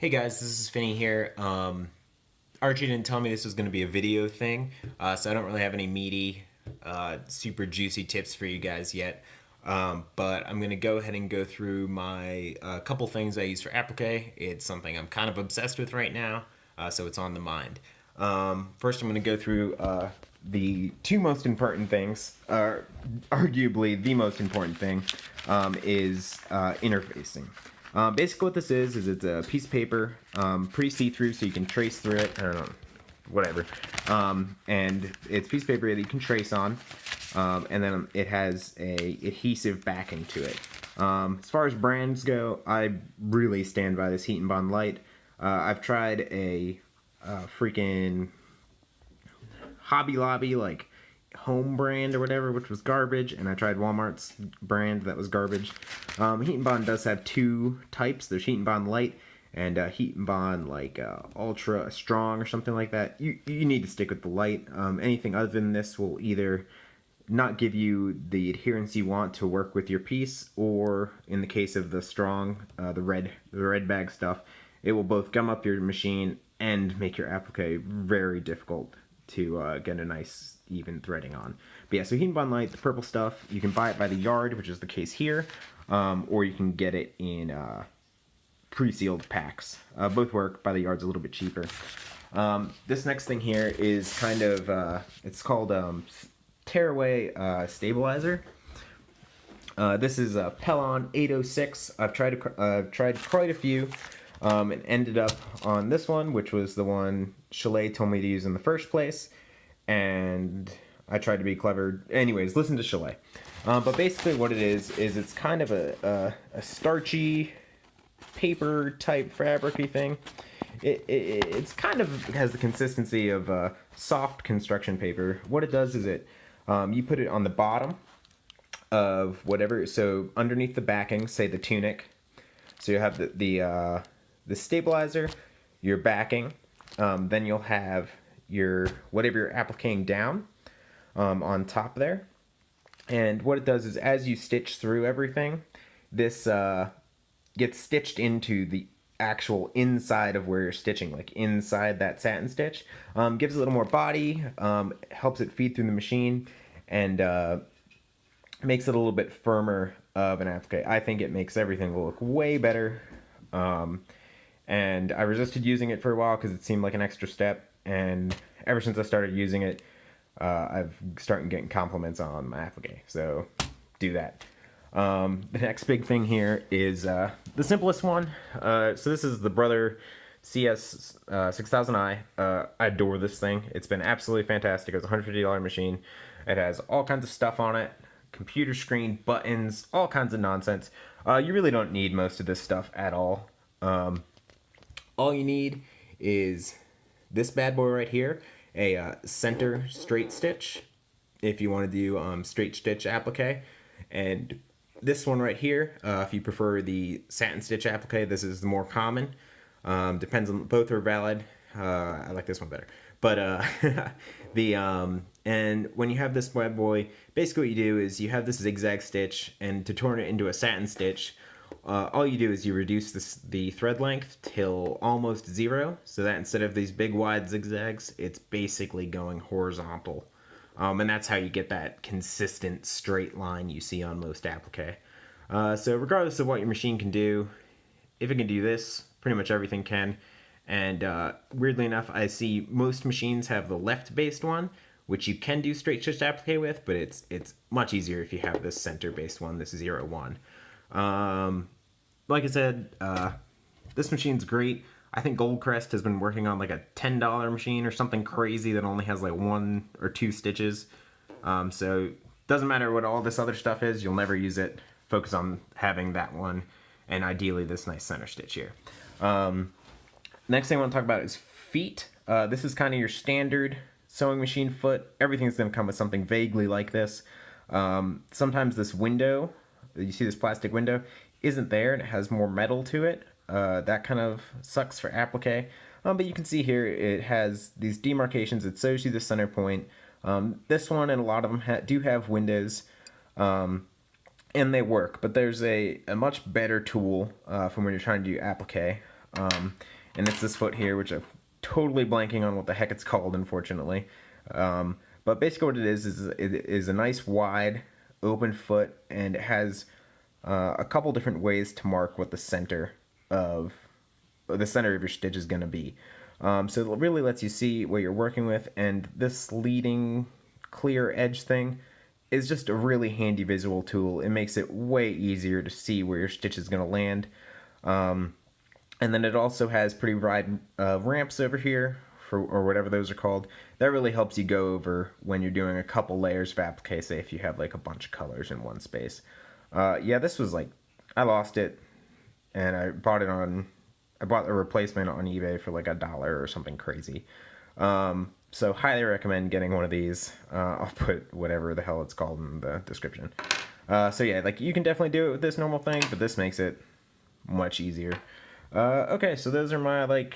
Hey guys, this is Finny here. Archie didn't tell me this was going to be a video thing, so I don't really have any meaty, super juicy tips for you guys yet. But I'm going to go ahead and go through my couple things I use for Applique. It's something I'm kind of obsessed with right now, so it's on the mind. First, I'm going to go through the two most important things, arguably the most important thing, is interfacing. Basically what this is it's a piece of paper, pretty see-through so you can trace through it, I don't know, whatever, and it's a piece of paper that you can trace on, and then it has a adhesive backing to it. As far as brands go, I really stand by this Heat and Bond Light. I've tried a freaking Hobby Lobby, like, home brand or whatever, which was garbage, and I tried Walmart's brand that was garbage. Heat and Bond does have two types. There's Heat and Bond Light and Heat and Bond like Ultra Strong or something like that. You need to stick with the light. Anything other than this will either not give you the adherence you want to work with your piece, or in the case of the strong, the red bag stuff, it will both gum up your machine and make your applique very difficult to get a nice even threading on. But yeah, so Heat and Bond Light, the purple stuff, you can buy it by the yard, which is the case here, or you can get it in pre-sealed packs. Both work. By the yard's a little bit cheaper. This next thing here is kind of, it's called Tearaway Stabilizer. This is a Pelon 806. I've tried quite a few, and ended up on this one, which was the one Chalet told me to use in the first place, and I tried to be clever. Anyways, listen to Chalet. But basically what it is it's kind of a starchy paper type fabric-y thing. It's kind of has the consistency of soft construction paper. What it does is you put it on the bottom of whatever, so underneath the backing, say the tunic. So you have the stabilizer, your backing, then you'll have your whatever you're appliquing down on top there. And what it does is as you stitch through everything, this gets stitched into the actual inside of where you're stitching, like inside that satin stitch. Gives a little more body, helps it feed through the machine, and makes it a little bit firmer of an applique. I think it makes everything look way better. And I resisted using it for a while because it seemed like an extra step, and ever since I started using it, I've started getting compliments on my applique, so do that. The next big thing here is the simplest one. So this is the Brother CS 6000i. I adore this thing. It's been absolutely fantastic. It's a $150 machine. It has all kinds of stuff on it, computer screen, buttons, all kinds of nonsense. You really don't need most of this stuff at all. All you need is this bad boy right here, a center straight stitch, if you want to do straight stitch applique, and this one right here, if you prefer the satin stitch applique, this is the more common. Depends on, both are valid. I like this one better. But and when you have this bad boy, basically what you do is you have this zigzag stitch, and to turn it into a satin stitch, all you do is you reduce the thread length till almost zero, so that instead of these big wide zigzags, it's basically going horizontal. And that's how you get that consistent straight line you see on most applique. So regardless of what your machine can do, if it can do this, pretty much everything can. And weirdly enough, I see most machines have the left-based one, which you can do straight stitch applique with, but it's much easier if you have this center-based one, this 01. Like I said, this machine's great. I think Goldcrest has been working on like a $10 machine or something crazy that only has like 1 or 2 stitches. So doesn't matter what all this other stuff is, you'll never use it. Focus on having that one, and ideally this nice center stitch here. Next thing I want to talk about is feet. This is kind of your standard sewing machine foot. Everything's going to come with something vaguely like this. Sometimes this window, you see this plastic window, isn't there, and it has more metal to it. That kind of sucks for applique. But you can see here it has these demarcations. It shows you the center point. This one and a lot of them do have windows, and they work. But there's a much better tool from when you're trying to do applique. and it's this foot here, which I'm totally blanking on what the heck it's called, unfortunately. But basically what it is a nice wide open foot, and it has a couple different ways to mark what the center of your stitch is going to be. So it really lets you see what you're working with, and this leading clear edge thing is just a really handy visual tool. It makes it way easier to see where your stitch is going to land. And then it also has pretty wide ramps over here, or whatever those are called. That really helps you go over when you're doing a couple layers of applique, say if you have like a bunch of colors in one space. Yeah, this was like, I lost it, and I bought a replacement on eBay for like $1 or something crazy. So highly recommend getting one of these. I'll put whatever the hell it's called in the description. So yeah, like you can definitely do it with this normal thing, but this makes it much easier. Okay, so those are my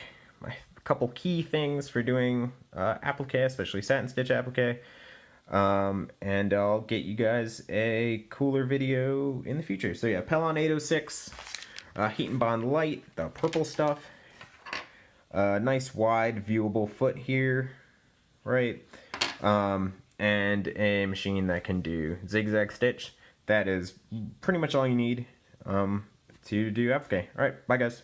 couple key things for doing applique, especially satin stitch applique. And I'll get you guys a cooler video in the future. So yeah, Pellon 806, Heat and Bond Light, the purple stuff. Nice wide viewable foot here, right? And a machine that can do zigzag stitch. That is pretty much all you need to do applique. Alright, bye guys.